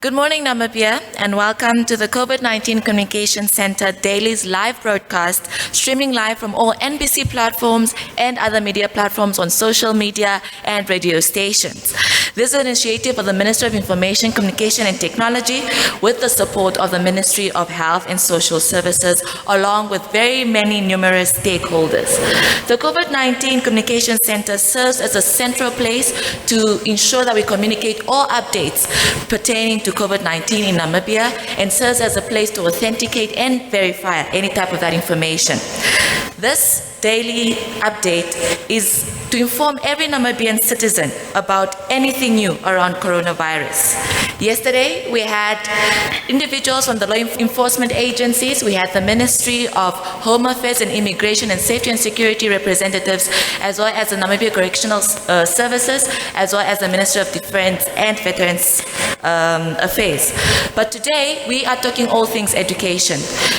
Good morning, Namibia, and welcome to the COVID-19 Communication Center Daily's live broadcast, streaming live from all NBC platforms and other media platforms on social media and radio stations. This is an initiative of the Ministry of Information, Communication and Technology with the support of the Ministry of Health and Social Services, along with very many numerous stakeholders. The COVID-19 Communication Center serves as a central place to ensure that we communicate all updates pertaining to COVID-19 in Namibia and serves as a place to authenticate and verify any type of that information. This daily update is to inform every Namibian citizen about anything new around coronavirus. Yesterday, we had individuals from the law enforcement agencies, we had the Ministry of Home Affairs and Immigration and Safety and Security representatives, as well as the Namibia Correctional Services, as well as the Ministry of Defense and Veterans Affairs. But today, we are talking all things education.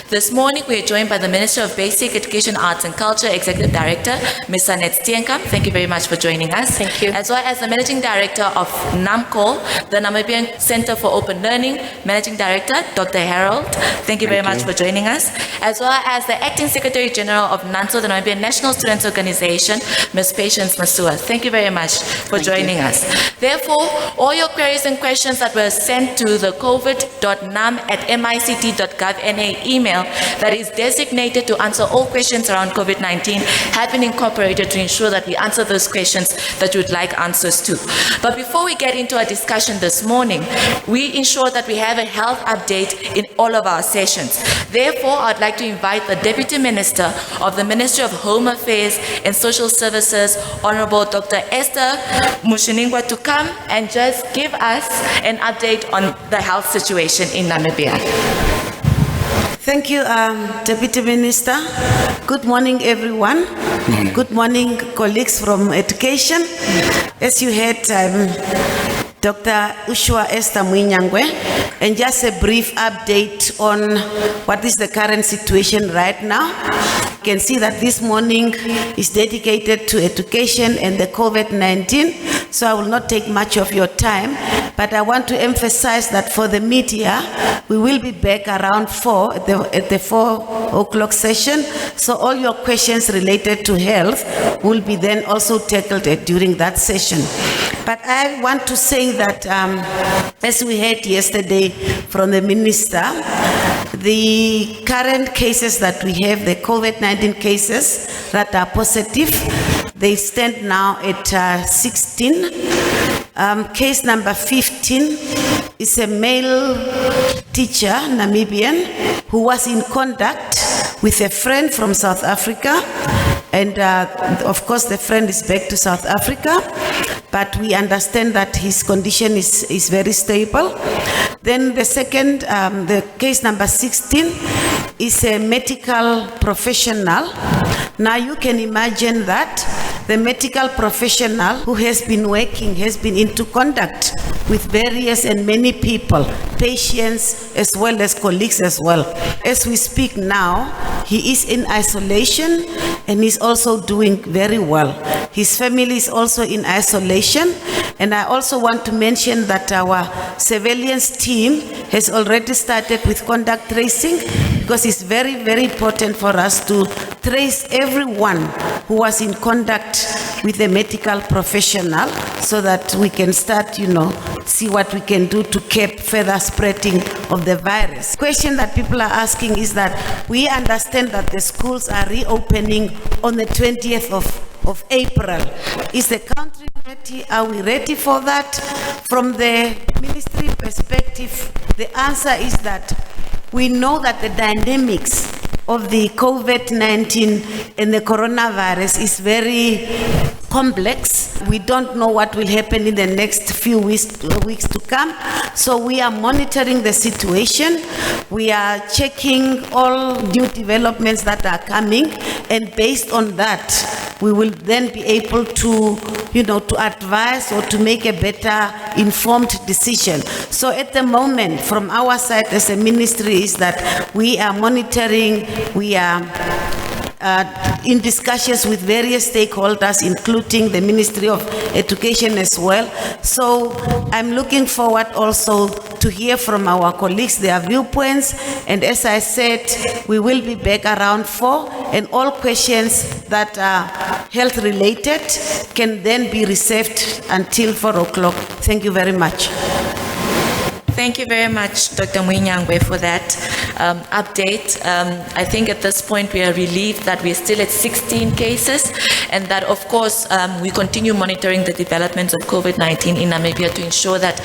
This morning, we are joined by the Minister of Basic Education, Arts and Culture, Executive Director, Ms. Annette Steenkamp. Thank you very much for joining us. Thank you. As well as the Managing Director of NAMCOL, the Namibian Center for Open Learning, Managing Director, Dr. Harold. Thank you very much for joining us. As well as the Acting Secretary General of NANSO, the Namibian National Students Organization, Ms. Patience Masua. Thank you very much for joining us. Therefore, all your queries and questions that were sent to the covid.nam@mict.gov.na email that is designated to answer all questions around COVID-19 have been incorporated to ensure that we answer those questions that you would like answers to. But before we get into our discussion this morning, we ensure that we have a health update in all of our sessions. Therefore, I'd like to invite the Deputy Minister of the Ministry of Home Affairs and Social Services, Honorable Dr. Esther Mushiningwa, to come and just give us an update on the health situation in Namibia. Thank you, Deputy Minister. Good morning, everyone. Good morning, colleagues from education. As you heard, Dr. Ushua Esther Mwinyangwe, and just a brief update on what is the current situation right now. You can see that this morning is dedicated to education and the COVID-19, so I will not take much of your time, but I want to emphasize that for the media, we will be back around 4 at the 4 o'clock session, so all your questions related to health will be then also tackled during that session. But I want to say that, as we heard yesterday from the Minister, the current cases that we have, the COVID-19 cases that are positive, they stand now at 16. Case number 15 is a male teacher, Namibian, who was in contact with a friend from South Africa. And of course, the friend is back to South Africa, but we understand that his condition is very stable. Then the second, the case number 16 is a medical professional. Now you can imagine that the medical professional who has been working, has been into contact with various and many people, patients as well as colleagues as well. As we speak now, he is in isolation and he's also doing very well. His family is also in isolation, and I also want to mention that our surveillance team has already started with contact tracing, because it's very, very important for us to trace everyone who was in contact with a medical professional so that we can start, see what we can do to keep further spreading of the virus. Question that people are asking is that we understand that the schools are reopening on the 20th of April. Is the country ready? Are we ready for that? From the ministry perspective, the answer is that we know that the dynamics of the COVID-19 and the coronavirus is very complex. We don't know what will happen in the next few weeks to come. So we are monitoring the situation. We are checking all new developments that are coming, and based on that, we will then be able to, to advise or to make a better informed decision. So at the moment, from our side as a ministry, is that we are monitoring, we are in discussions with various stakeholders, including the Ministry of Education as well. So I'm looking forward also to hear from our colleagues their viewpoints, and as I said, we will be back around 4, and all questions that are health related can then be reserved until 4 o'clock. Thank you very much. Thank you very much, Dr. Mwinyangwe, for that update. I think at this point we are relieved that we're still at 16 cases, and that, of course, we continue monitoring the developments of COVID-19 in Namibia to ensure that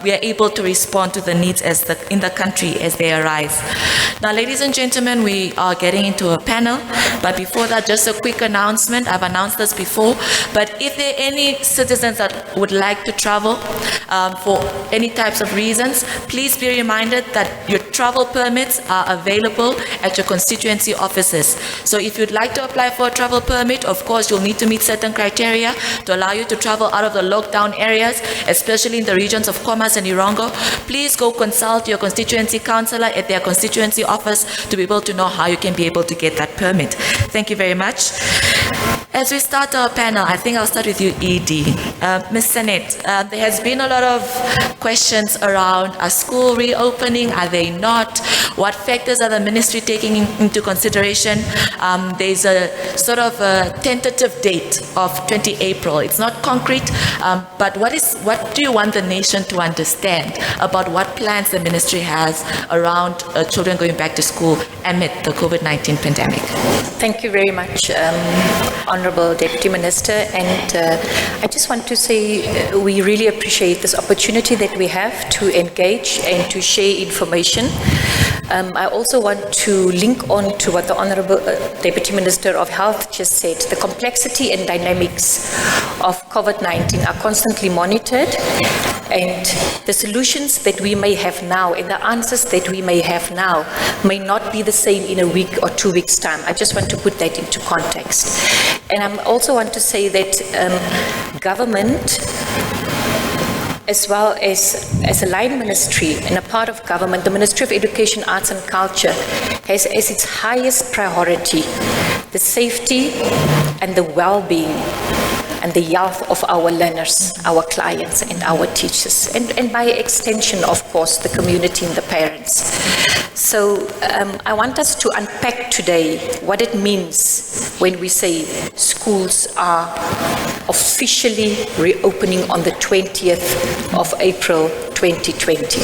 we are able to respond to the needs in the country as they arise. Now, ladies and gentlemen, we are getting into a panel, but before that, just a quick announcement. I've announced this before, but if there are any citizens that would like to travel for any types of reasons, please be reminded that your travel permits are available at your constituency offices. So if you'd like to apply for a travel permit, of course, you'll need to meet certain criteria to allow you to travel out of the lockdown areas, especially in the regions of Khomas and Irongo. Please go consult your constituency councillor at their constituency office to be able to know how you can be able to get that permit. Thank you very much. As we start our panel, I think I'll start with you, Edie. Ms. Sanet, there has been a lot of questions around, are school reopening, are they not? What factors are the ministry taking into consideration? There's a sort of a tentative date of 20 April. It's not concrete, but what do you want the nation to understand about what plans the ministry has around children going back to school amid the COVID-19 pandemic? Thank you very much, Honorable Deputy Minister, and I just want to say we really appreciate this opportunity that we have to engage and to share information. I also want to link on to what the Honorable Deputy Minister of Health just said. The complexity and dynamics of COVID-19 are constantly monitored, and the solutions that we may have now and the answers that we may have now may not be the same in a week or 2 weeks' time. I just want to put that into context. And I also want to say that government, as well as a line ministry and a part of government, the Ministry of Education, Arts and Culture has as its highest priority the safety and the well-being and the health of our learners, our clients and our teachers, and by extension, of course, the community and the parents. So I want us to unpack today what it means when we say schools are officially reopening on the 20th of April 2020.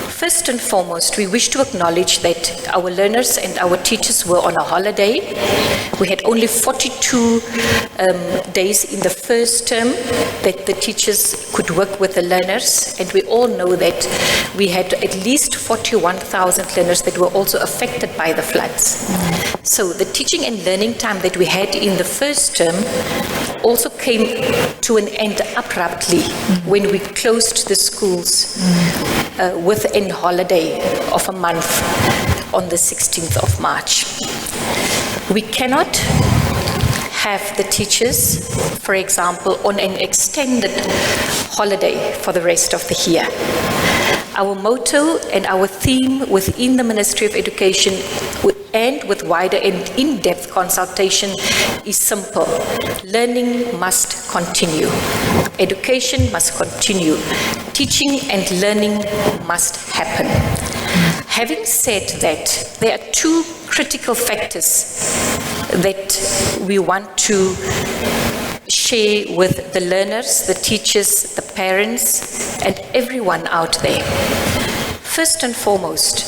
First and foremost, we wish to acknowledge that our learners and our teachers were on a holiday. We had only 42 days in the first term that the teachers could work with the learners, and we all know that we had at least 41,000 learners that were also affected by the floods. So the teaching and learning time that we had in the first term also came to an end abruptly when we closed the schools with a holiday of a month on the 16th of March. We cannot have the teachers, for example, on an extended holiday for the rest of the year. Our motto and our theme within the Ministry of Education and with wider and in-depth consultation is simple. Learning must continue. Education must continue. Teaching and learning must happen. Having said that, there are two critical factors that we want to share with the learners, the teachers, the parents, and everyone out there. First and foremost,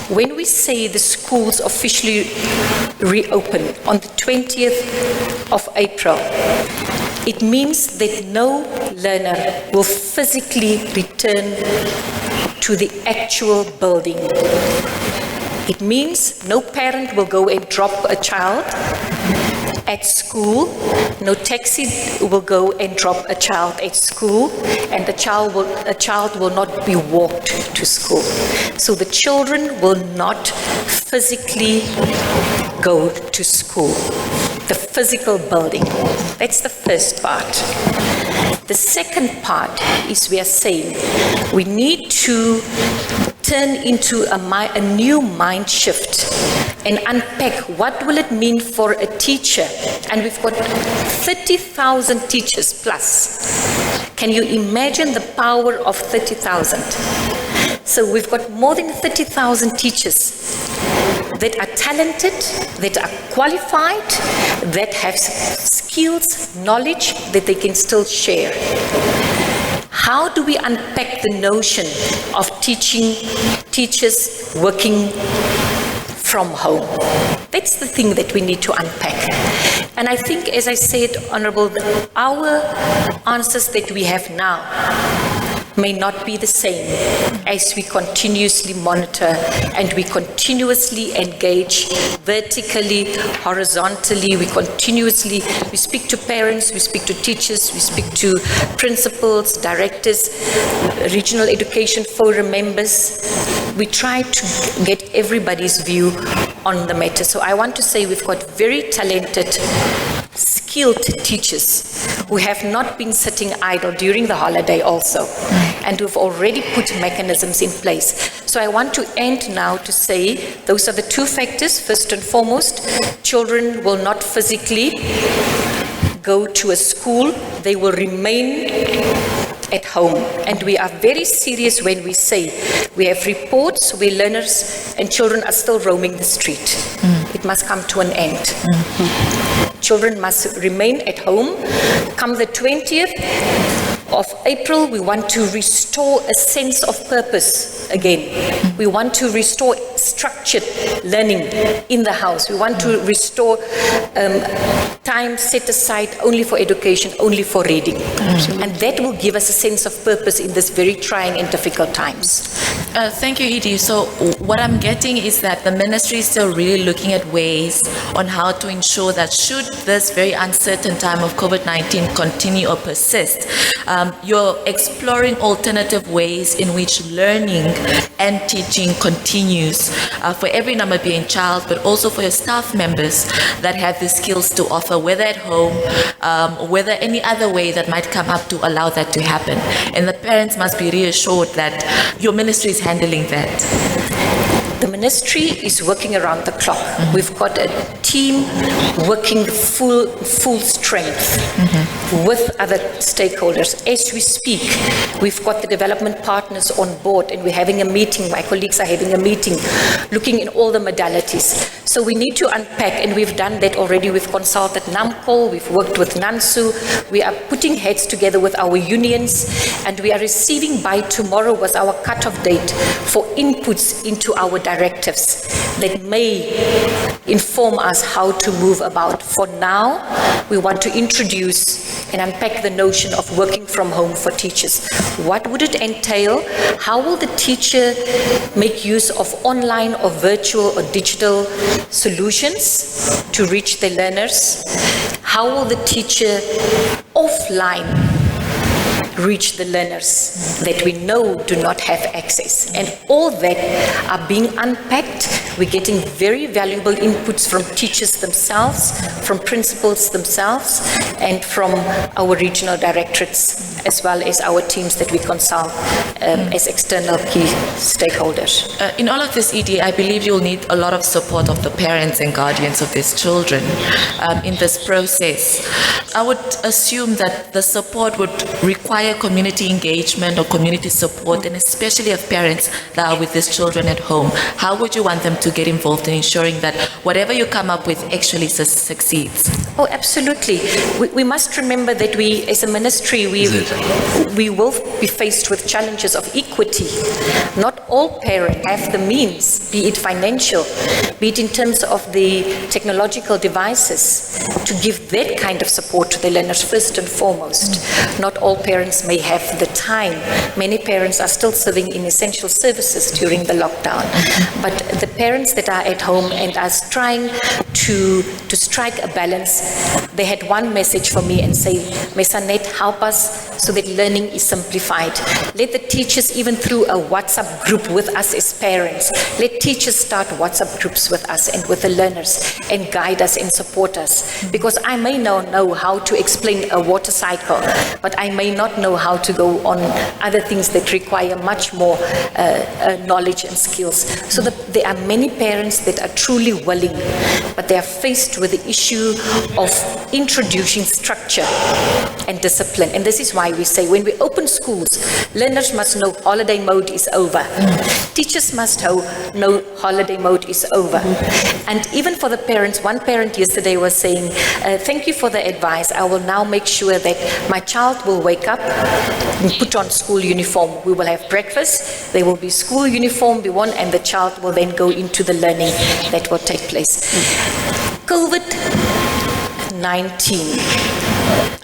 when we say the schools officially reopen on the 20th of April, it means that no learner will physically return to the actual building. It means no parent will go and drop a child at school, no taxi will go and drop a child at school, and a child will not be walked to school. So the children will not physically go to school, the physical building. That's the first part. The second part is we are saying we need to turn into a new mind shift and unpack what will it mean for a teacher. And we've got 30,000 teachers plus. Can you imagine the power of 30,000? So we've got more than 30,000 teachers that are talented, that are qualified, that have skills, knowledge that they can still share. How do we unpack the notion of teachers working from home? That's the thing that we need to unpack. And I think, as I said, Honourable, our answers that we have now may not be the same as we continuously monitor and we continuously engage vertically, horizontally, we speak to parents, we speak to teachers, we speak to principals, directors, regional education forum members. We try to get everybody's view on the matter. So I want to say we've got very talented, skilled teachers who have not been sitting idle during the holiday also, and who've already put mechanisms in place. So I want to end now to say those are the two factors. First and foremost, children will not physically go to a school, they will remain at home. And we are very serious when we say we have reports where learners and children are still roaming the street. It must come to an end. Children must remain at home. Come the 20th of April, we want to restore a sense of purpose again. We want to restore structured learning in the house. We want to restore time set aside only for education, only for reading. And that will give us a sense of purpose in this very trying and difficult times. Thank you, Edie. So what I'm getting is that the ministry is still really looking at ways on how to ensure that should this very uncertain time of COVID-19 continue or persist, you're exploring alternative ways in which learning and teaching continues for every Namibian child, but also for your staff members that have the skills to offer, whether at home, or whether any other way that might come up to allow that to happen. And the parents must be reassured that your ministry is handling that. The ministry is working around the clock. We've got a team working full strength with other stakeholders. As we speak, we've got the development partners on board and we're having a meeting, my colleagues are having a meeting, looking in all the modalities. So we need to unpack, and we've done that already. We've consulted NAMCOL, we've worked with NANSU, we are putting heads together with our unions, and we are receiving by tomorrow was our cut-off date for inputs into our directives that may inform us how to move about. For now, we want to introduce and unpack the notion of working from home for teachers. What would it entail? How will the teacher make use of online or virtual or digital solutions to reach the learners? How will the teacher offline reach the learners that we know do not have access? And all that are being unpacked. We're getting very valuable inputs from teachers themselves, from principals themselves, and from our regional directorates, as well as our teams that we consult as external key stakeholders. In all of this, Edie, I believe you'll need a lot of support of the parents and guardians of these children in this process. I would assume that the support would require community engagement or community support, and especially of parents that are with these children at home. How would you want them to get involved in ensuring that whatever you come up with actually succeeds? Oh, absolutely. We must remember that we, as a ministry, we will be faced with challenges of equity. Not all parents have the means, be it financial, be it in terms of the technological devices, to give that kind of support to the learners first and foremost. Not all parents may have the time. Many parents are still serving in essential services during the lockdown. But the parents that are at home and are trying to strike a balance, they had one message for me and say, Mesanet, help us so that learning is simplified. Let the teachers, even through a WhatsApp group with us as parents, let teachers start WhatsApp groups with us and with the learners and guide us and support us. Because I may now know how how to explain a water cycle, but I may not know how to go on other things that require much more knowledge and skills. So there are many parents that are truly willing, but they are faced with the issue of introducing structure and discipline. And this is why we say when we open schools, learners must know holiday mode is over. Teachers must know holiday mode is over. And even for the parents, one parent yesterday was saying, thank you for the advice. I will now make sure that my child will wake up and put on school uniform. We will have breakfast, there will be school uniform be worn, and the child will then go into the learning that will take place. COVID-19.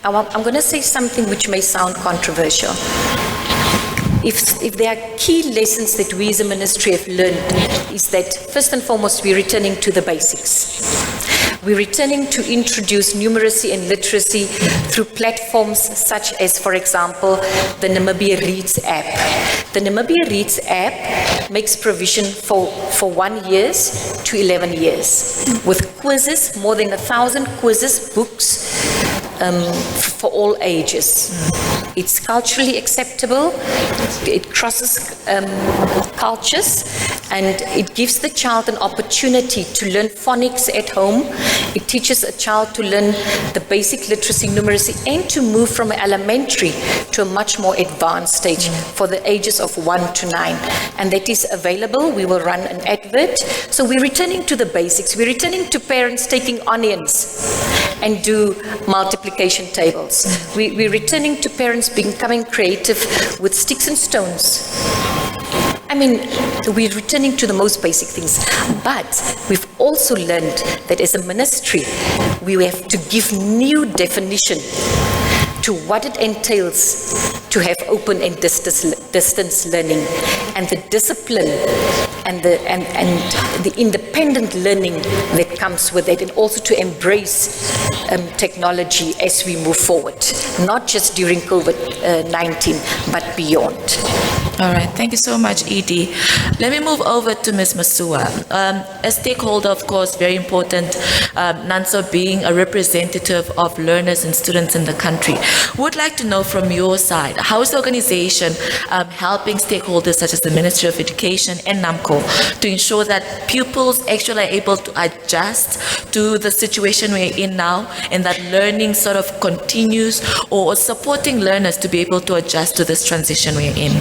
I'm going to say something which may sound controversial. If there are key lessons that we as a ministry have learned, is that first and foremost we're returning to the basics. We're returning to introduce numeracy and literacy through platforms such as, for example, the Namibia Reads app. The Namibia Reads app makes provision for 1 year to 11 years, with quizzes, more than 1,000 quizzes, books, for all ages. It's culturally acceptable, it crosses cultures, and it gives the child an opportunity to learn phonics at home. It teaches a child to learn the basic literacy, numeracy, and to move from elementary to a much more advanced stage for the ages of 1 to 9. And that is available. We will run an advert. So we're returning to the basics. We're returning to parents taking onions and do multiplication tables. We're returning to parents becoming creative with sticks and stones. I mean, we're returning to the most basic things, but we've also learned that as a ministry, we have to give new definition to what it entails to have open and distance learning, and the discipline and the independent learning that comes with it, and also to embrace technology as we move forward, not just during COVID-19, but beyond. All right, thank you so much, Edie. Let me move over to Ms. Masua. A stakeholder, of course, very important, NANSO being a representative of learners and students in the country. Would like to know from your side, how is the organization helping stakeholders such as the Ministry of Education and NAMCO to ensure that pupils actually are able to adjust to the situation we're in now, and that learning sort of continues, or supporting learners to be able to adjust to this transition we're in?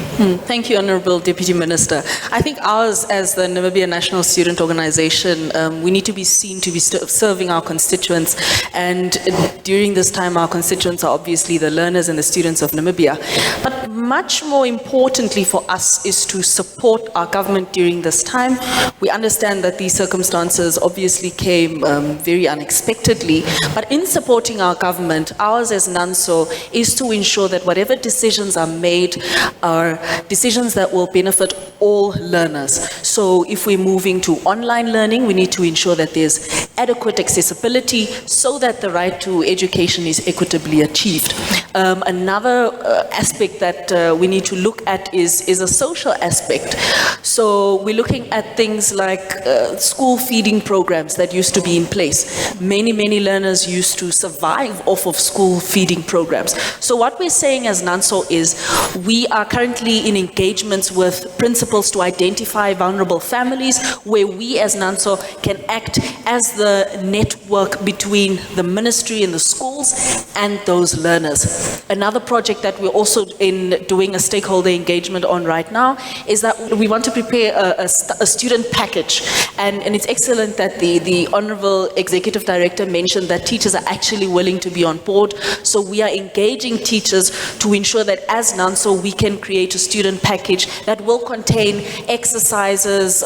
Thank you, Honourable Deputy Minister. I think ours, as the Namibia National Student Organization, we need to be seen to be serving our constituents, and during this time our constituents are obviously the learners and the students of Namibia. But much more importantly for us is to support our government during this time. We understand that these circumstances obviously came very unexpectedly, but in supporting our government, ours as NANSO is to ensure that whatever decisions are made are decisions that will benefit all learners. So if we're moving to online learning, we need to ensure that there's adequate accessibility so that the right to education is equitably achieved. Another aspect that we need to look at is a social aspect. So we're looking at things like school feeding programs that used to be in place. Many learners used to survive off of school feeding programs. So what we're saying as NANSO is we are currently in engagements with principals to identify vulnerable families, where we as NANSO can act as the network between the ministry and the schools and those learners. Another project that we're also doing a stakeholder engagement on right now is that we want to prepare a student package, and it's excellent that the Honourable Executive Director mentioned that teachers are actually willing to be on board. So we are engaging teachers to ensure that as NANSO we can create a student package that will contain exercises,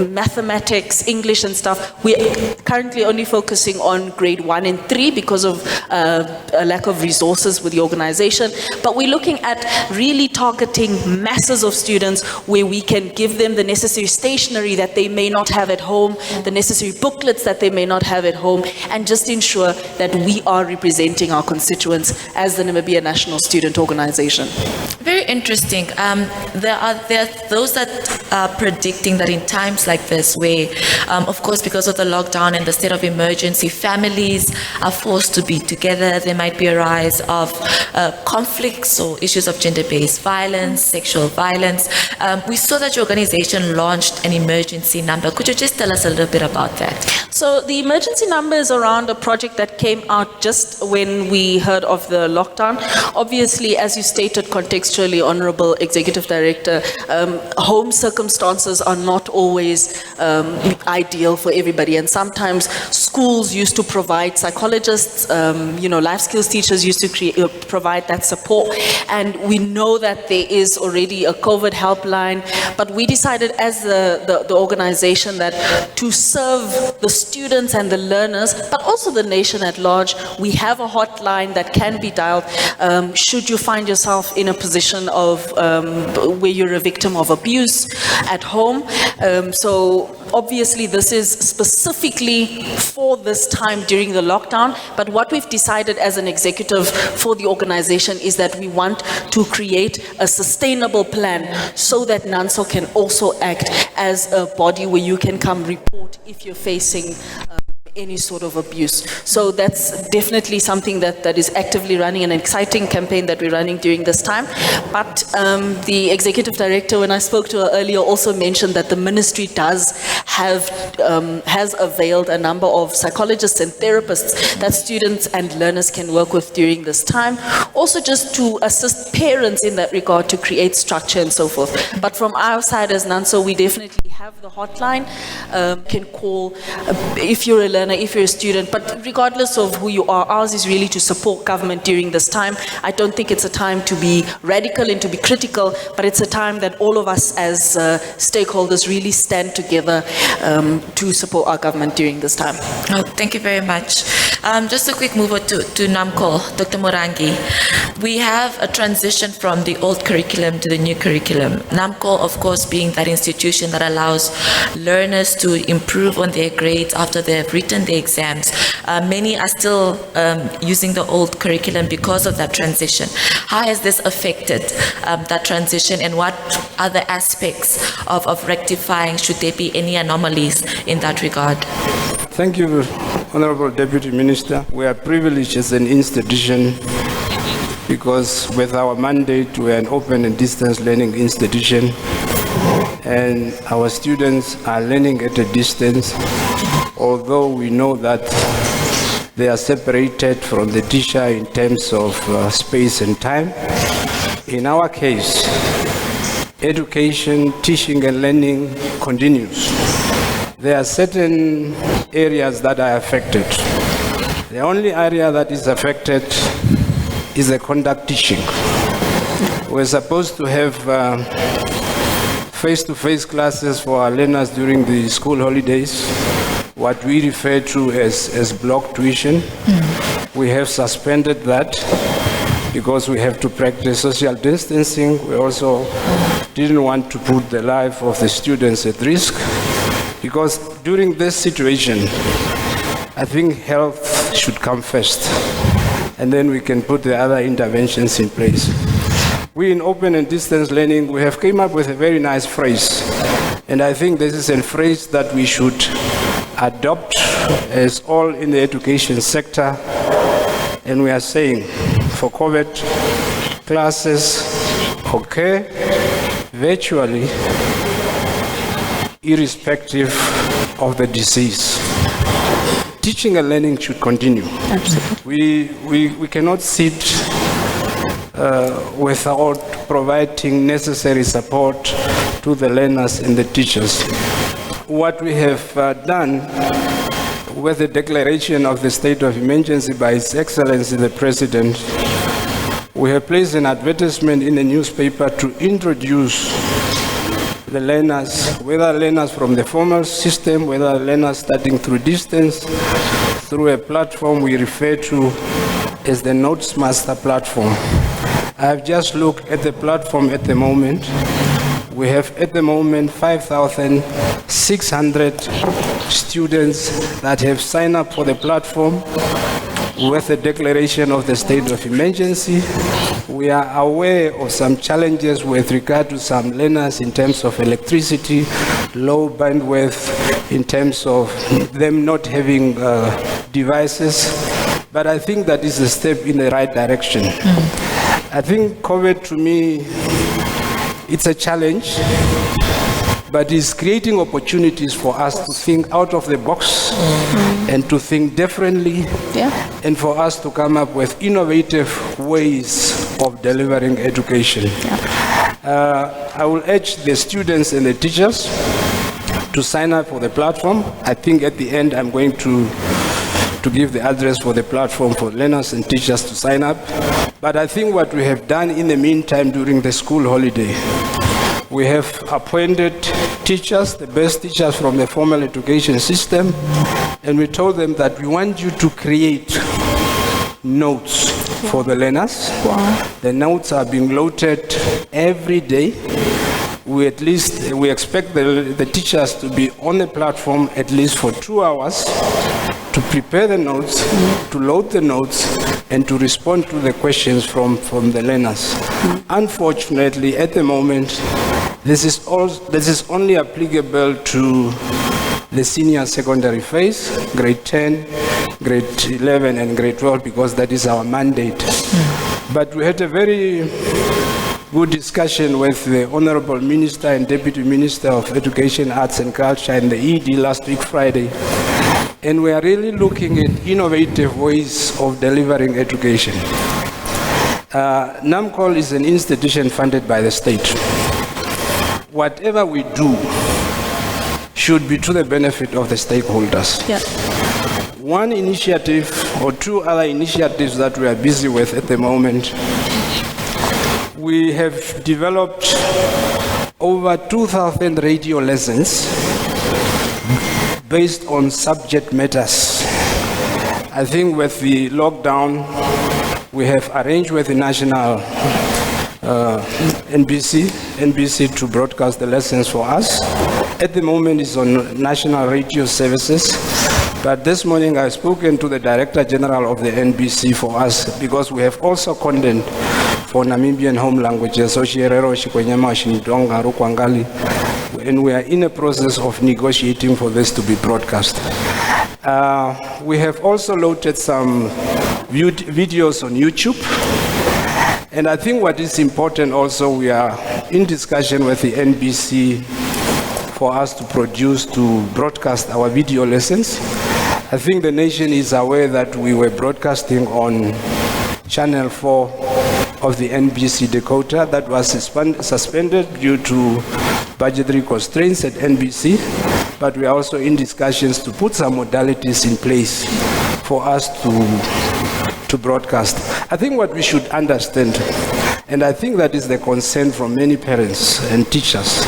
mathematics, English and stuff. We're currently only focusing on grade 1 and 3 because of a lack of resources with the organization, but we're looking looking at really targeting masses of students where we can give them the necessary stationery that they may not have at home, the necessary booklets that they may not have at home, and just ensure that we are representing our constituents as the Namibia National Student Organization. Very interesting. There are those that are predicting that in times like this, where, of course, because of the lockdown and the state of emergency, families are forced to be together. There might be a rise of conflicts or issues of gender-based violence, sexual violence. We saw that your organization launched an emergency number. Could you just tell us a little bit about that? So the emergency number is around a project that came out just when we heard of the lockdown. Obviously, as you stated contextually, Honorable Executive Director, home circumstances are not always ideal for everybody, and sometimes schools used to provide psychologists, life skills teachers used to provide that support, and we know that there is already a COVID helpline, but we decided as the organization that to serve the students and the learners, but also the nation at large, we have a hotline that can be dialed should you find yourself in a position of where you're a victim of abuse at home. So obviously this is specifically for this time during the lockdown, but what we've decided as an executive for the organization is that we want to create a sustainable plan so that NANSO can also act as a body where you can come report if you're facing any sort of abuse. So that's definitely something that is actively running, an exciting campaign that we're running during this time. But the executive director, when I spoke to her earlier, also mentioned that the ministry has availed a number of psychologists and therapists that students and learners can work with during this time. Also just to assist parents in that regard to create structure and so forth. But from our side as NANSO, we definitely have the hotline. Can call if you're a learner, if you're a student, but regardless of who you are, ours is really to support government during this time. I don't think it's a time to be radical and to be critical, but it's a time that all of us as stakeholders really stand together to support our government during this time. Oh, thank you very much. Just a quick move on to NAMCO, Dr. Morangi. We have a transition from the old curriculum to the new curriculum. NAMCO, of course, being that institution that allows learners to improve on their grades after they have written the exams. Many are still using the old curriculum because of that transition. How has this affected that transition, and what other aspects of rectifying, should there be any anomalies in that regard? Thank you, Honorable Deputy Minister. We are privileged as an institution because with our mandate, we are an open and distance learning institution, and our students are learning at a distance, although we know that they are separated from the teacher in terms of space and time. In our case, education, teaching and learning continues. There are certain areas that are affected. The only area that is affected is the conduct teaching. We're supposed to have face-to-face classes for our learners during the school holidays, what we refer to as block tuition. We have suspended that because we have to practice social distancing. We also didn't want to put the life of the students at risk, because during this situation, I think health should come first, and then we can put the other interventions in place. We in open and distance learning, we have came up with a very nice phrase, and I think this is a phrase that we should adopt as all in the education sector, and we are saying for COVID classes occur virtually, irrespective of the disease. Teaching and learning should continue. Absolutely. We cannot sit without providing necessary support to the learners and the teachers. What we have done with the declaration of the state of emergency by His Excellency the President, we have placed an advertisement in the newspaper to introduce the learners, whether learners from the formal system, whether learners starting through distance, through a platform we refer to as the Notes Master platform. I've just looked at the platform at the moment. We have at the moment 5,600 students that have signed up for the platform with the declaration of the state of emergency. We are aware of some challenges with regard to some learners in terms of electricity, low bandwidth, in terms of them not having devices. But I think that is a step in the right direction. I think COVID, to me, it's a challenge, but it's creating opportunities for us to think out of the box and to think differently, and for us to come up with innovative ways of delivering education. I will urge the students and the teachers to sign up for the platform. I think at the end I'm going to give the address for the platform for learners and teachers to sign up. But I think what we have done in the meantime during the school holiday, we have appointed teachers, the best teachers from the formal education system, and we told them that we want you to create notes for the learners. The notes are being loaded every day. We expect the teachers to be on the platform at least for 2 hours to prepare the notes, to load the notes, and to respond to the questions from the learners. Unfortunately, at the moment, this is only applicable to the senior secondary phase, grade 10, grade 11, and grade 12, because that is our mandate. But we had a very good discussion with the Honorable Minister and Deputy Minister of Education, Arts and Culture and the ED last week, Friday. And we are really looking at innovative ways of delivering education. NAMCOL is an institution funded by the state. Whatever we do should be to the benefit of the stakeholders. One initiative or two other initiatives that we are busy with at the moment, we have developed over 2,000 radio lessons based on subject matters. I think with the lockdown, we have arranged with the national NBC to broadcast the lessons for us. At the moment, it's on national radio services. But this morning, I've spoken to the Director General of the NBC for us, because we have also content for Namibian home languages, and we are in a process of negotiating for this to be broadcast. We have also loaded some videos on YouTube. And I think what is important also, we are in discussion with the NBC for us to broadcast our video lessons. I think the nation is aware that we were broadcasting on Channel 4 of the NBC decoder that was suspended due to budgetary constraints at NBC, but we are also in discussions to put some modalities in place for us to broadcast. I think what we should understand, and I think that is the concern from many parents and teachers,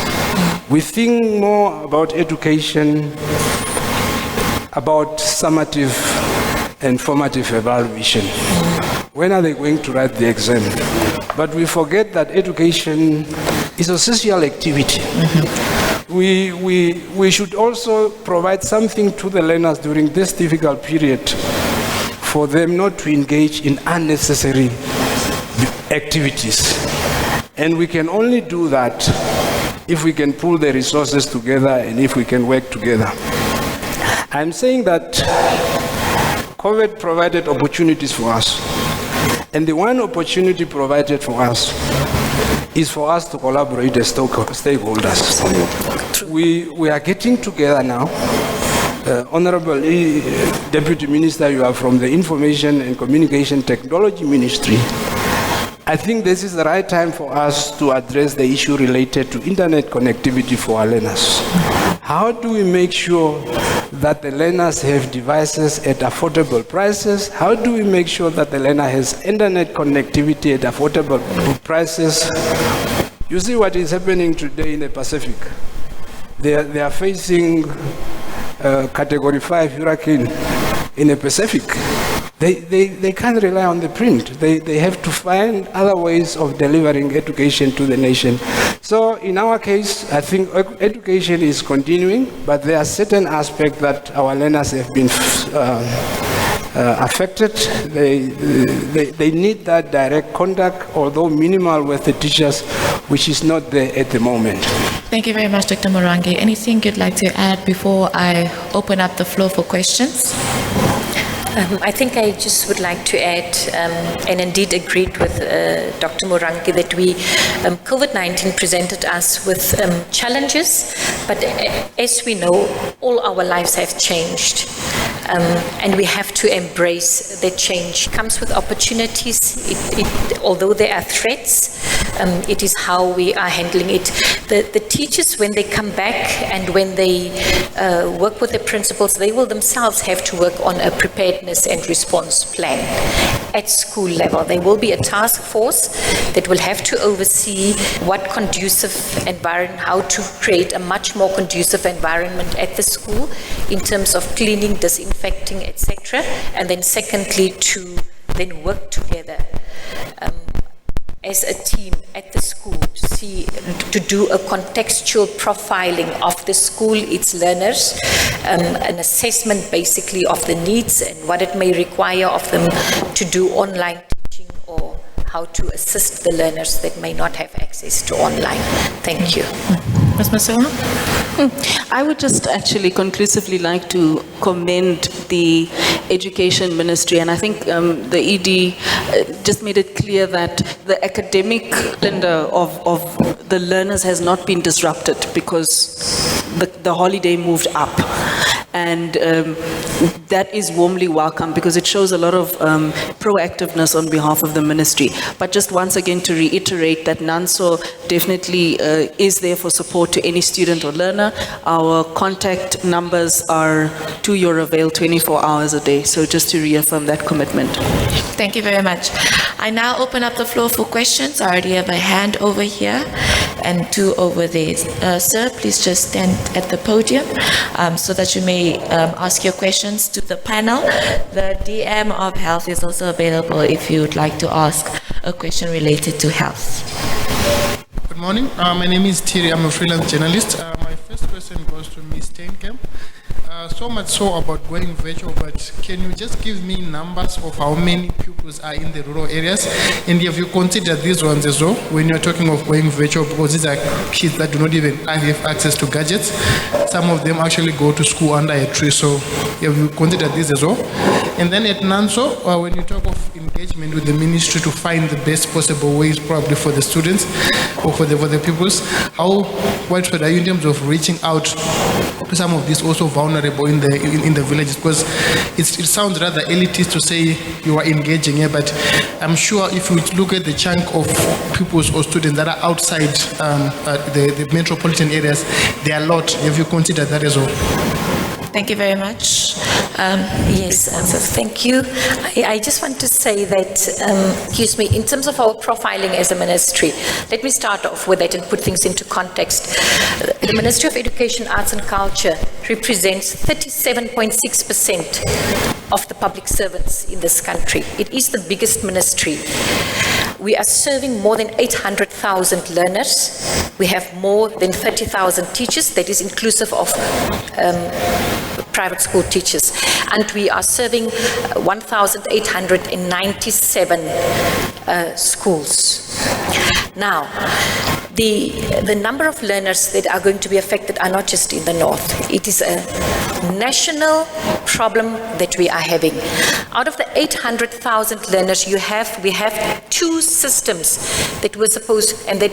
we think more about education, about summative and formative evaluation. When are they going to write the exam? But we forget that education is a social activity. We should also provide something to the learners during this difficult period for them not to engage in unnecessary activities. And we can only do that if we can pull the resources together and if we can work together. I'm saying that COVID provided opportunities for us. And the one opportunity provided for us is for us to collaborate as stakeholders. We are getting together now. Honorable Deputy Minister, you are from the Information and Communication Technology Ministry. I think this is the right time for us to address the issue related to internet connectivity for our learners. How do we make sure that the learners have devices at affordable prices? How do we make sure that the learner has internet connectivity at affordable prices? You see what is happening today in the Pacific. They are facing Category 5 hurricane in the Pacific. they can't rely on the print. They have to find other ways of delivering education to the nation. So in our case, I think education is continuing, but there are certain aspects that our learners have been affected. They need that direct contact, although minimal, with the teachers, which is not there at the moment. Thank you very much, Dr. Morangi. Anything you'd like to add before I open up the floor for questions? I think I just would like to add, and indeed agreed with Dr. Morangi, that COVID-19 presented us with challenges, but as we know, all our lives have changed. And we have to embrace that change. It comes with opportunities. Although there are threats, it is how we are handling it. The teachers, when they come back and when they work with the principals, they will themselves have to work on a preparedness and response plan at school level. There will be a task force that will have to oversee what conducive environment, how to create a much more conducive environment at the school in terms of cleaning, disinfecting, etc. And then secondly, to then work together as a team at the school to do a contextual profiling of the school, its learners, an assessment basically of the needs and what it may require of them to do online teaching, or how to assist the learners that may not have access to online. Thank you. Ms. Masoha? I would just actually conclusively like to commend the Education Ministry, and I think the ED just made it clear that the academic calendar of the learners has not been disrupted because the holiday moved up. And that is warmly welcome because it shows a lot of proactiveness on behalf of the ministry. But just once again to reiterate that NANSO definitely is there for support to any student or learner. Our contact numbers are to your avail 24 hours a day. So just to reaffirm that commitment. Thank you very much. I now open up the floor for questions. I already have a hand over here and two over there. Sir, please just stand at the podium so that you may ask your questions to the panel. The DM of Health is also available if you would like to ask a question related to health. Good morning. My name is Thierry. I'm a freelance journalist. My first question goes to Ms. Steenkamp. So much so about going virtual, but can you just give me numbers of how many pupils are in the rural areas? And if you consider these ones as well, when you're talking of going virtual, because these are kids that do not even have access to gadgets. Some of them actually go to school under a tree, so if you consider this as well. And then at NANSO, when you talk of engagement with the ministry to find the best possible ways probably for the students or for the pupils, how widespread are you in terms of reaching out to some of these also vulnerable in the villages? Because it sounds rather elitist to say you are engaging here, but I'm sure if you look at the chunk of pupils or students that are outside the metropolitan areas, there are a lot. If you consider that as well. Thank you very much. Yes, so thank you. I just want to say that, in terms of our profiling as a ministry, let me start off with that and put things into context. The Ministry of Education, Arts and Culture represents 37.6% of the public servants in this country. It is the biggest ministry. We are serving more than 800,000 learners. We have more than 30,000 teachers, that is inclusive of private school teachers. And we are serving 1,897 schools. Now, the number of learners that are going to be affected are not just in the north. It is a national problem that we are having. Out of the 800,000 learners we have two systems that were supposed and that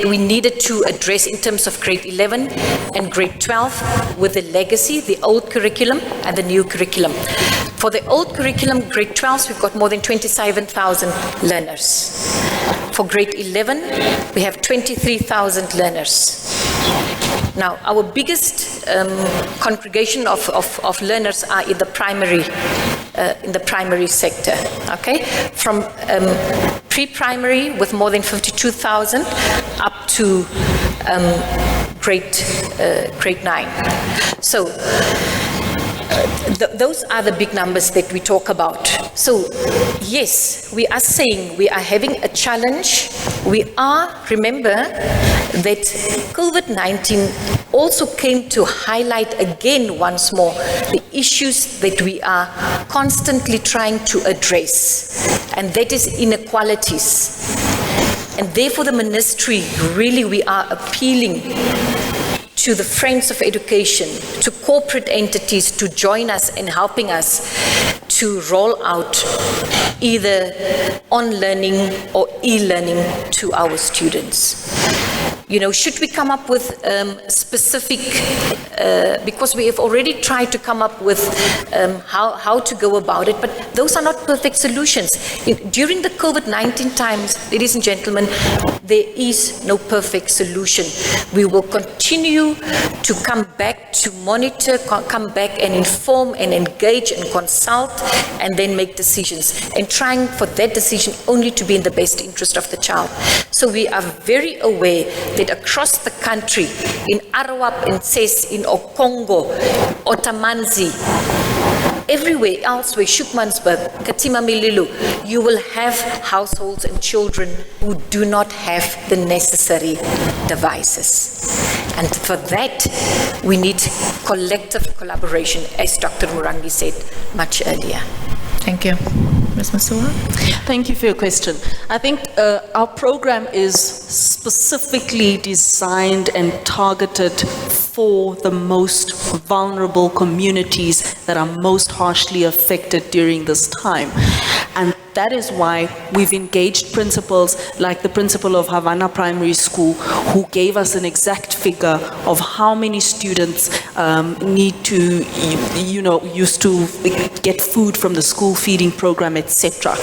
we needed to address in terms of grade 11 and grade 12 with the legacy, the old curriculum and the new curriculum. For the old curriculum, grade 12s, we've got more than 27,000 learners. For grade 11, we have 23,000 learners. Now, our biggest congregation of learners are in the primary sector, okay? From pre-primary with more than 52,000 up to grade 9. So, those are the big numbers that we talk about. So, yes, we are saying we are having a challenge. We are, remember, that COVID-19 also came to highlight again once more the issues that we are constantly trying to address, and that is inequalities. And therefore the ministry, really we are appealing to the Friends of Education, to corporate entities to join us in helping us to roll out either on-learning or e-learning to our students. You know, should we come up with specific, because we have already tried to come up with how to go about it, but those are not perfect solutions. During the COVID-19 times, ladies and gentlemen, there is no perfect solution. We will continue to come back to monitor, come back and inform and engage and consult and then make decisions, and trying for that decision only to be in the best interest of the child. So we are very aware that across the country, in Arawap, in Ses, in Okongo, Otamanzi, everywhere else, where Shukmansberg, Katima Mililu, you will have households and children who do not have the necessary devices. And for that, we need collective collaboration, as Dr. Murangi said much earlier. Thank you. Ms. Masua? Thank you for your question. I think our program is specifically designed and targeted for the most vulnerable communities that are most harshly affected during this time. And that is why we've engaged principals like the principal of Havana Primary School, who gave us an exact figure of how many students need to, used to get food from the school feeding program, etc.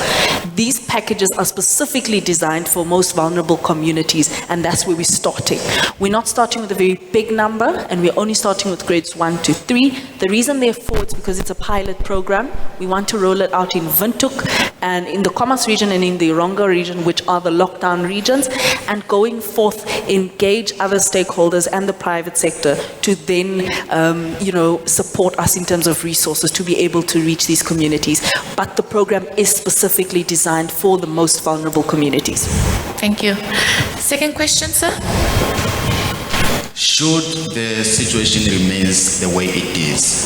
These packages are specifically designed for most vulnerable communities, and that's where we're starting. We're not starting with a very big number, and we're only starting with grades 1 to 3. The reason therefore is because it's a pilot program. We want to roll it out in Windhoek and in the Commerce region and in the Ronga region, which are the lockdown regions, and going forth, engage other stakeholders and the private sector to then, support us in terms of resources to be able to reach these communities. But the program is specifically designed for the most vulnerable communities. Thank you. Second question, sir? Should the situation remains the way it is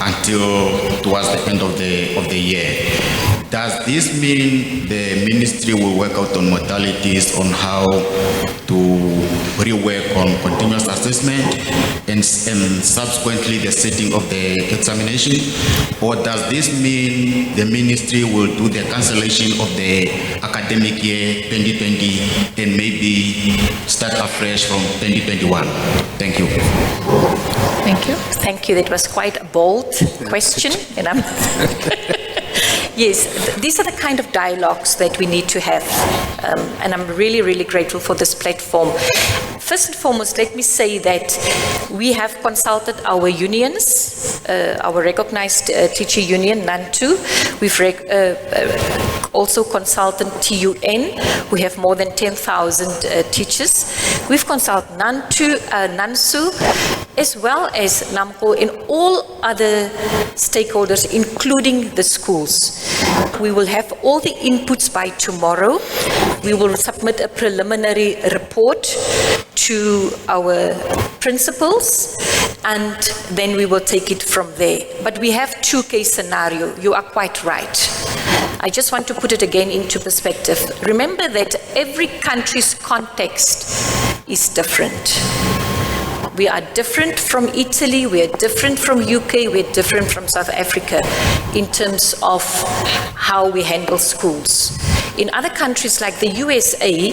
until towards the end of the year, does this mean the ministry will work out on modalities on how to rework on continuous assessment and subsequently the setting of the examination? Or does this mean the ministry will do the cancellation of the academic year 2020 and maybe start afresh from 2021? Thank you. Thank you. Thank you. That was quite a bold question. And yes, these are the kind of dialogues that we need to have. And I'm really, really grateful for this platform. First and foremost, let me say that we have consulted our unions, our recognized teacher union, NANTU. We've also consulted TUN. We have more than 10,000 teachers. We've consulted NANSU, as well as NAMCO, and all other stakeholders, including the schools. We will have all the inputs by tomorrow. We will submit a preliminary report to our principals, and then we will take it from there. But we have two-case scenario. You are quite right. I just want to put it again into perspective. Remember that every country's context is different. We are different from Italy, we are different from UK, we are different from South Africa in terms of how we handle schools. In other countries like the USA,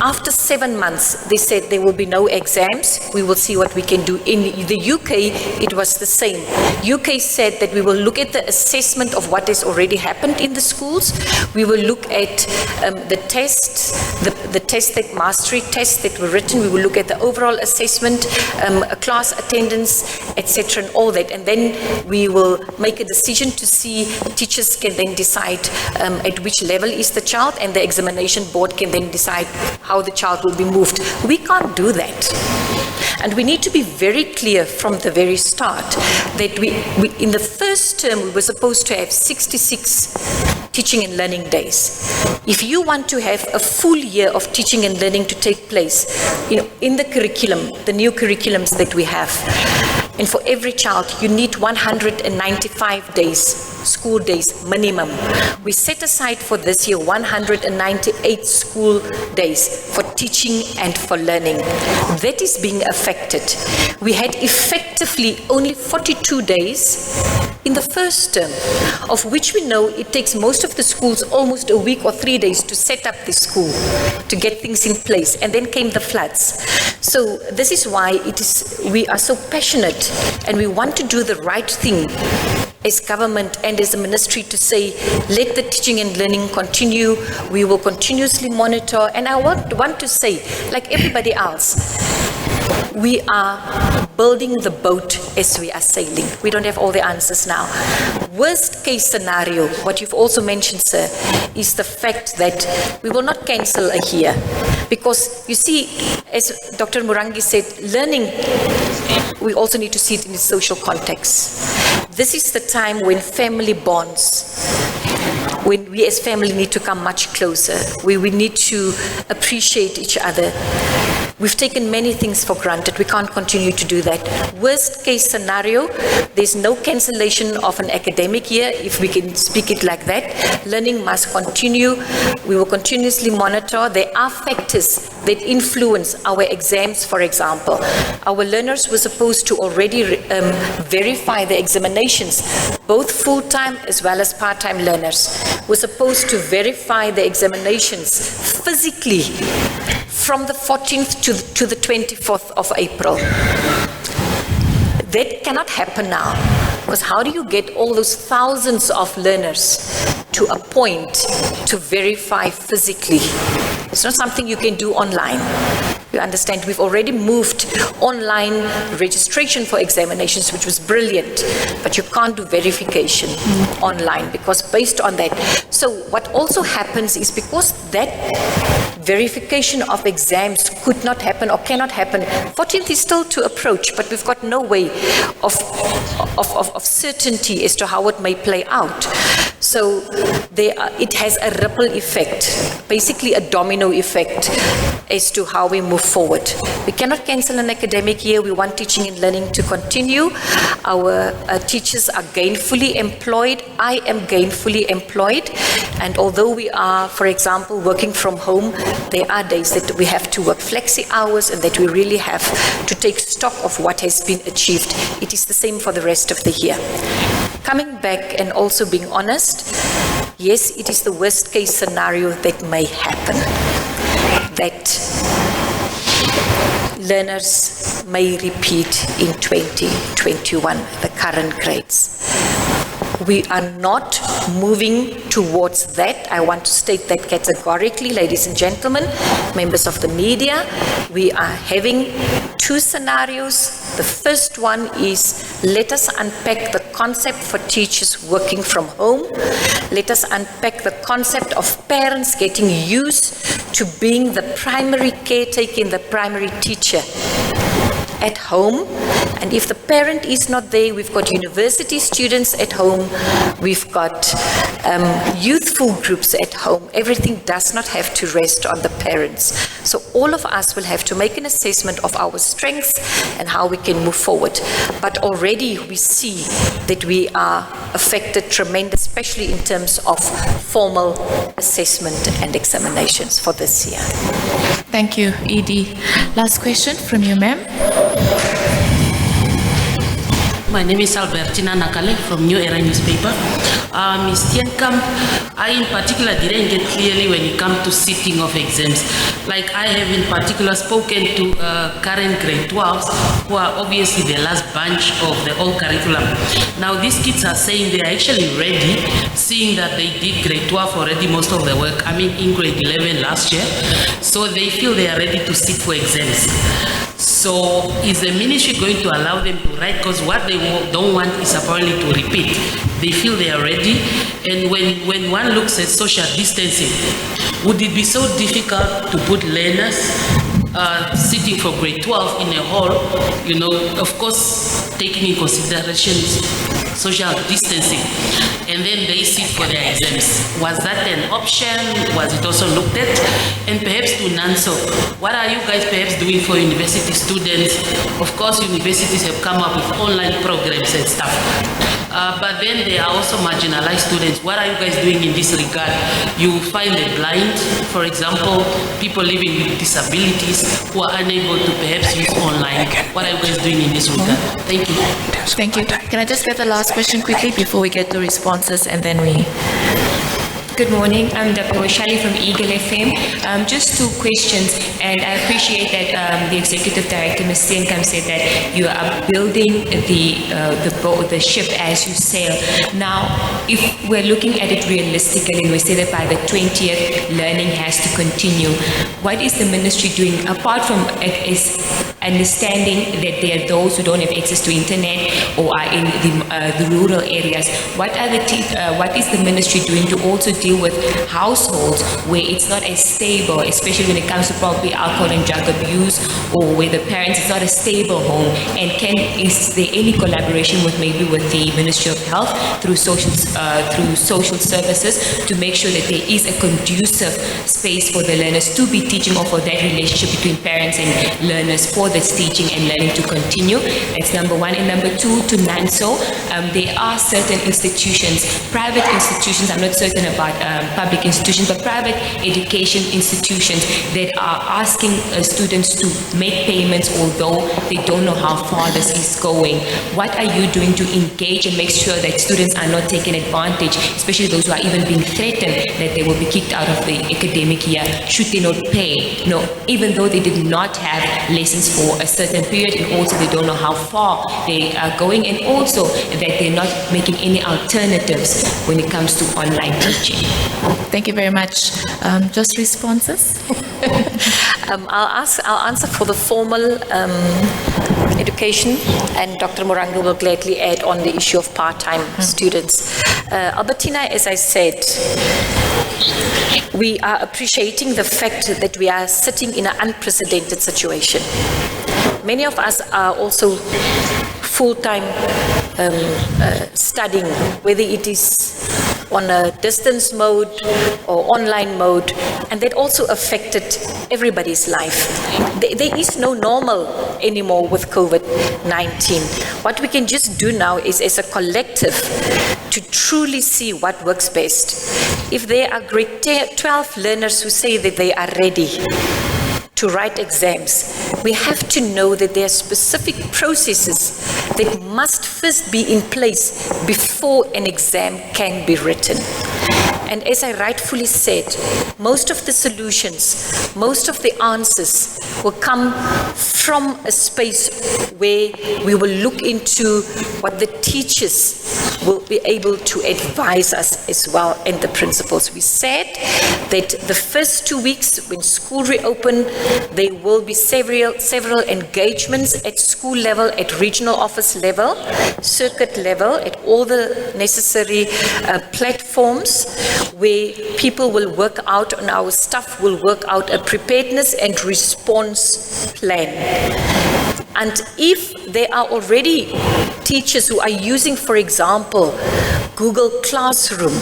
after 7 months, they said there will be no exams. We will see what we can do. In the UK, it was the same. UK said that we will look at the assessment of what has already happened in the schools. We will look at the tests, the mastery tests that were written. We will look at the overall assessment. class attendance, etc., and all that. And then we will make a decision to see, teachers can then decide at which level is the child, and the examination board can then decide how the child will be moved. We can't do that. And we need to be very clear from the very start that we in the first term, we were supposed to have 66 teaching and learning days. If you want to have a full year of teaching and learning to take place, in the curriculum, the new curriculums that we have, and for every child, you need 195 days, school days minimum. We set aside for this year 198 school days for teaching and for learning. That is being affected. We had effectively only 42 days in the first term, of which we know it takes most of the schools almost a week or 3 days to set up the school, to get things in place, and then came the floods. So this is why we are so passionate, and we want to do the right thing as government and as a ministry to say, let the teaching and learning continue. We will continuously monitor, and I want to say, like everybody else, we are building the boat as we are sailing. We don't have all the answers now. Worst case scenario, what you've also mentioned, sir, is the fact that we will not cancel a year. Because you see, as Dr. Murangi said, learning, we also need to see it in its social context. This is the time when family bonds, when we as family need to come much closer, we need to appreciate each other. We've taken many things for granted. We can't continue to do that. Worst case scenario, there's no cancellation of an academic year, if we can speak it like that. Learning must continue. We will continuously monitor. There are factors that influence our exams, for example. Our learners were supposed to already verify the examinations. Both full-time as well as part-time learners were supposed to verify the examinations physically from the 14th to the 24th of April. That cannot happen now, because how do you get all those thousands of learners to a point to verify physically? It's not something you can do online. You understand, we've already moved online registration for examinations, which was brilliant, but you can't do verification online because based on that. So what also happens is because that verification of exams could not happen or cannot happen, 14th is still to approach, but we've got no way of certainty as to how it may play out. So it has a ripple effect, basically a domino effect as to how we move forward. We cannot cancel an academic year. We want teaching and learning to continue. Our teachers are gainfully employed. I am gainfully employed. And although we are, for example, working from home, there are days that we have to work flexi hours and that we really have to take stock of what has been achieved. It is the same for the rest of the year. Coming back and also being honest, yes, it is the worst case scenario that may happen, that learners may repeat in 2021, the current grades. We are not moving towards that. I want to state that categorically, ladies and gentlemen, members of the media. We are having two scenarios. The first one is, let us unpack the concept for teachers working from home. Let us unpack the concept of parents getting used to being the primary caretaker and the primary teacher at home. And if the parent is not there, we've got university students at home, we've got youthful groups at home. Everything does not have to rest on the parents. So all of us will have to make an assessment of our strengths and how we can move forward. But already we see that we are affected tremendously, especially in terms of formal assessment and examinations for this year. Thank you, Edie. Last question from you, ma'am. My name is Albertina Nakale from New Era newspaper. Ms. Tienkamp, I in particular didn't get clearly when it comes to sitting of exams. Like I have in particular spoken to current grade 12s who are obviously the last bunch of the old curriculum. Now these kids are saying they are actually ready, seeing that they did grade 12 already, most of the work, in grade 11 last year. So they feel they are ready to sit for exams. So is the ministry going to allow them to write? Because what they don't want is apparently to repeat. They feel they are ready. And when one looks at social distancing, would it be so difficult to put learners sitting for grade 12 in a hall, of course, taking in consideration social distancing, and then they sit for their exams? Was that an option? Was it also looked at? And perhaps to Nanso, what are you guys perhaps doing for university students? Of course, universities have come up with online programs and stuff. But then there are also marginalized students. What are you guys doing in this regard? You find the blind, for example, people living with disabilities who are unable to perhaps use online. What are you guys doing in this regard? Thank you. Thank you. Can I just get the last question quickly before we get to responses and then we... Good morning, I'm Dr. Washali from Eagle FM. Just two questions, and I appreciate that the Executive Director, Ms. Steenkamp, said that you are building the ship as you sail. Now, if we're looking at it realistically, and we say that by the 20th, learning has to continue, what is the ministry doing, apart from understanding that there are those who don't have access to internet or are in the rural areas? What is the ministry doing to also deal with households where it's not as stable, especially when it comes to probably alcohol and drug abuse, or where the parents, it's not a stable home? And is there any collaboration with the Ministry of Health through social services to make sure that there is a conducive space for the learners to be teaching, or for that relationship between parents and learners for this teaching and learning to continue? That's number one. And number two, to Nanso, there are certain institutions, private institutions, I'm not certain about public institutions, but private education institutions that are asking students to make payments although they don't know how far this is going. What are you doing to engage and make sure that students are not taken advantage, especially those who are even being threatened that they will be kicked out of the academic year should they not pay? No, even though they did not have lessons for a certain period, and also they don't know how far they are going, and also that they're not making any alternatives when it comes to online teaching. Thank you very much. Just responses? I'll answer for the formal education, and Dr. Morango will gladly add on the issue of part-time students. Albertina, as I said, we are appreciating the fact that we are sitting in an unprecedented situation. Many of us are also full-time studying, whether it is on a distance mode or online mode, and that also affected everybody's life. There is no normal anymore with COVID-19. What we can just do now is, as a collective, to truly see what works best. If there are grade 12 learners who say that they are ready to write exams, we have to know that there are specific processes that must first be in place before an exam can be written. And as I rightfully said, most of the solutions, most of the answers will come from a space where we will look into what the teachers will be able to advise us as well, and the principals. We said that the first 2 weeks when school reopened, there will be several engagements at school level, at regional office level, circuit level, at all the necessary platforms, where people will work out, and our staff will work out a preparedness and response plan. And if there are already teachers who are using, for example, Google Classroom,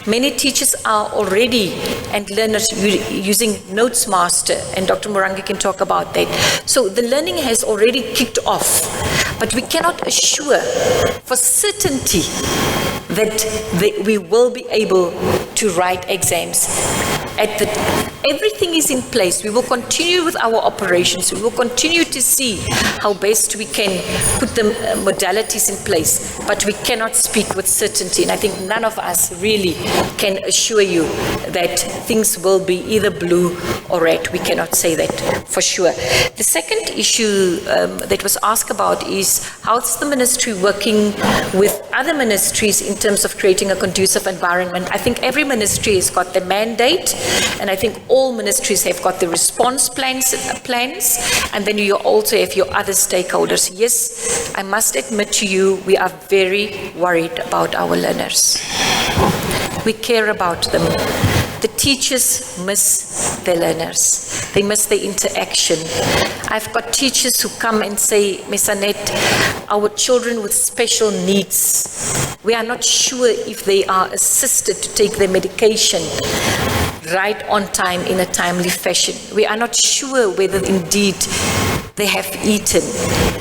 many teachers are already, and learners using Notesmaster, and Dr. Morangi can talk about that. So the learning has already kicked off, but we cannot assure for certainty that we will be able to write exams. Everything is in place. We will continue with our operations. We will continue to see how best we can put the modalities in place, but we cannot speak with certainty. And I think none of us really can assure you that things will be either blue or red. We cannot say that for sure. The second issue that was asked about is how is the ministry working with other ministries in terms of creating a conducive environment. I think every ministry has got the mandate And I think all ministries have got the response plans, and then you also have your other stakeholders. Yes, I must admit to you, we are very worried about our learners. We care about them. The teachers miss their learners. They miss the interaction. I've got teachers who come and say, Ms. Annette, our children with special needs, we are not sure if they are assisted to take their medication right on time in a timely fashion. We are not sure whether indeed they have eaten.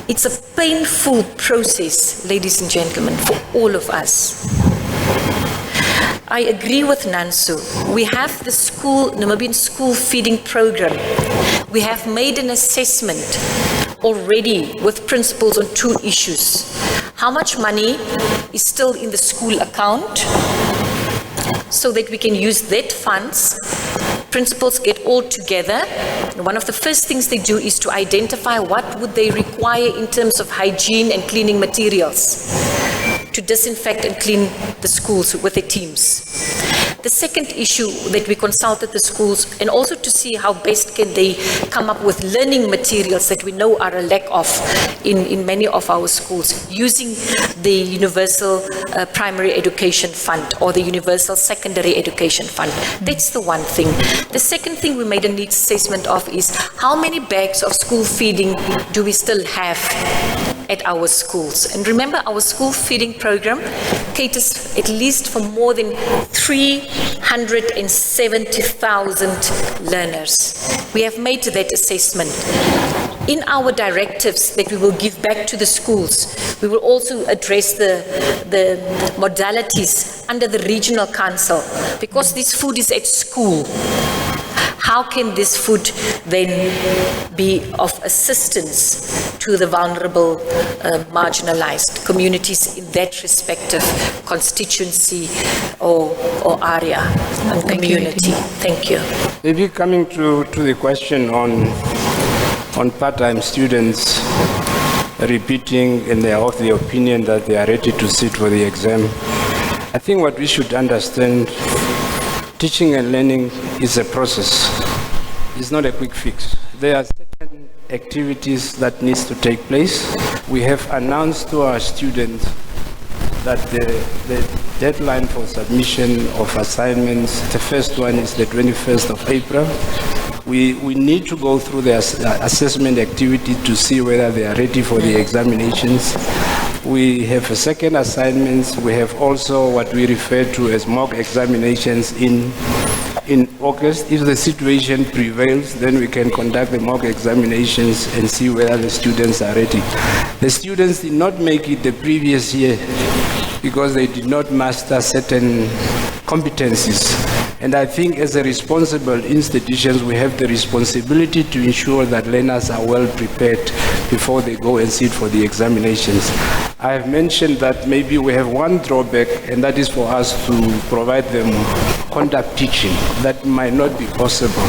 It's a painful process, ladies and gentlemen, for all of us. I agree with Nansu. We have the Namibian school feeding program. We have made an assessment already with principals on 2 issues. How much money is still in the school account so that we can use that funds. Principals get all together. One of the first things they do is to identify what would they require in terms of hygiene and cleaning materials to disinfect and clean the schools with their teams. The second issue that we consulted the schools, and also to see how best can they come up with learning materials that we know are a lack of in many of our schools, using the Universal Primary Education Fund or the Universal Secondary Education Fund. That's the one thing. The second thing we made a needs assessment of is how many bags of school feeding do we still have at our schools. And remember, our school feeding program caters at least for more than 370,000 learners. We have made that assessment. In our directives that we will give back to the schools, we will also address the modalities under the regional council, because this food is at school. How can this food then be of assistance to the vulnerable, marginalized communities in that respective constituency or area and community? Thank you. Maybe coming to the question on part-time students repeating and they are of the opinion that they are ready to sit for the exam. I think what we should understand, teaching and learning is a process. It's not a quick fix. There are certain activities that needs to take place. We have announced to our students that the deadline for submission of assignments, the first one is the 21st of April. We need to go through the assessment activity to see whether they are ready for the examinations. We have a second assignment. We have also what we refer to as mock examinations in August. If the situation prevails, then we can conduct the mock examinations and see whether the students are ready. The students did not make it the previous year because they did not master certain competencies. And I think as a responsible institutions, we have the responsibility to ensure that learners are well prepared before they go and sit for the examinations. I have mentioned that maybe we have one drawback, and that is for us to provide them conduct teaching. That might not be possible.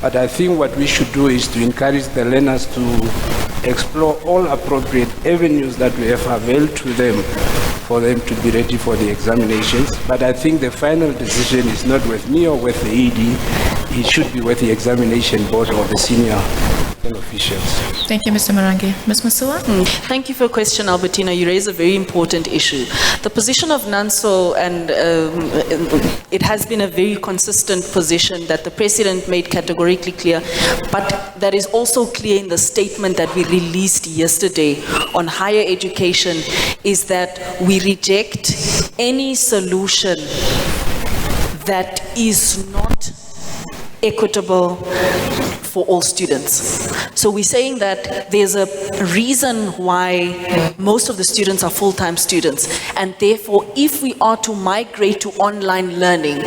But I think what we should do is to encourage the learners to explore all appropriate avenues that we have availed to them for them to be ready for the examinations. But I think the final decision is not with me or with the ED. It should be with the examination board or the senior officials. Thank you, Mr. Marangi. Ms. Masua? Thank you for your question, Albertina. You raise a very important issue. The position of NANSO, and it has been a very consistent position that the President made categorically clear, but that is also clear in the statement that we released yesterday on higher education, is that we reject any solution that is not equitable for all students. So we're saying that there's a reason why most of the students are full-time students, and therefore if we are to migrate to online learning,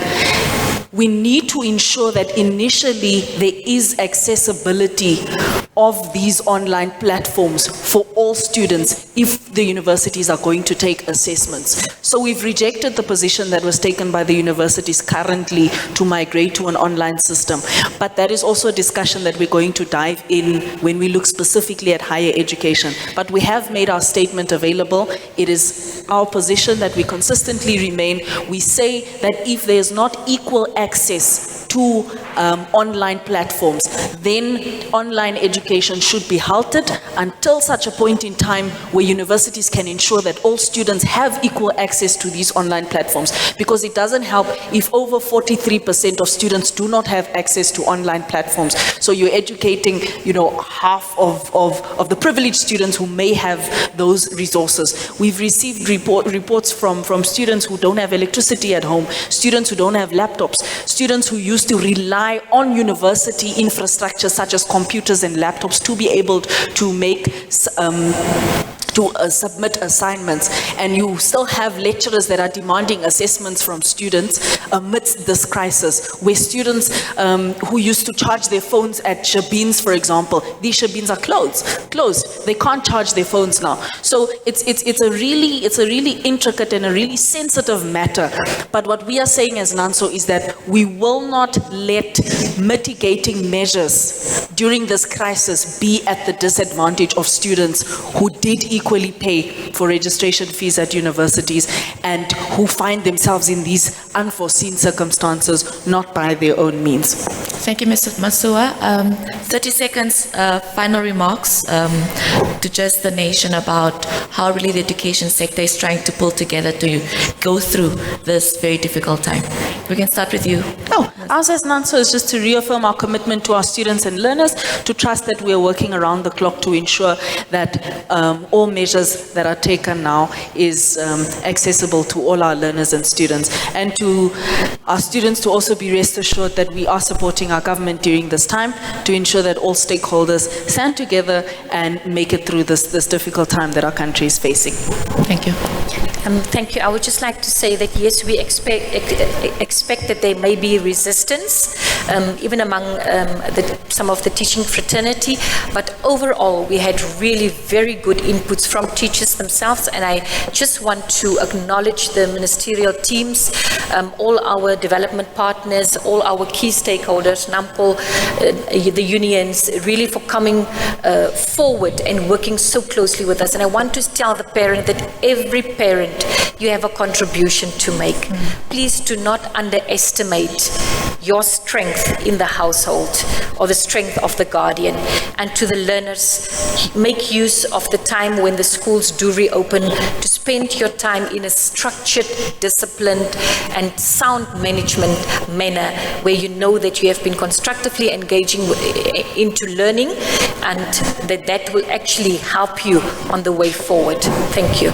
we need to ensure that initially there is accessibility of these online platforms for all students if the universities are going to take assessments. So we've rejected the position that was taken by the universities currently to migrate to an online system. But that is also a discussion that we're going to dive in when we look specifically at higher education. But we have made our statement available. It is our position that we consistently remain. We say that if there's not equal access to online platforms, then online education should be halted until such a point in time where universities can ensure that all students have equal access to these online platforms. Because it doesn't help if over 43% of students do not have access to online platforms. So you're educating, half of the privileged students who may have those resources. We've received reports from students who don't have electricity at home, students who don't have laptops, students who used to rely on university infrastructure such as computers and laptops to be able to submit assignments, and you still have lecturers that are demanding assessments from students amidst this crisis, where students who used to charge their phones at shebeens, for example, these shebeens are closed. They can't charge their phones now. So it's a really intricate and a really sensitive matter. But what we are saying as NANSO is that we will not let mitigating measures during this crisis be at the disadvantage of students who did equally pay for registration fees at universities and who find themselves in these unforeseen circumstances, not by their own means. Thank you, Mr. Masua. 30 seconds, final remarks to just the nation about how really the education sector is trying to pull together to go through this very difficult time. We can start with you. Ours as NANSO is just to reaffirm our commitment to our students and learners, to trust that we are working around the clock to ensure that all measures that are taken now is accessible to all our learners and students. And to our students to also be rest assured that we are supporting our government during this time to ensure that all stakeholders stand together and make it through this difficult time that our country is facing. Thank you. Thank you. I would just like to say that yes, we expect that there may be resistance, even among some of the teaching fraternity, but overall we had really very good inputs from teachers themselves, and I just want to acknowledge the ministerial teams, all our development partners, all our key stakeholders, NAMPO, the unions, really for coming forward and working so closely with us. And I want to tell the parent that every parent, you have a contribution to make. Please do not underestimate your strength in the household or the strength of the guardian. And to the learners, make use of the time when the schools do reopen to spend your time in a structured, disciplined and sound management manner where you know that you have been constructively engaging into learning, and that will actually help you on the way forward. Thank you.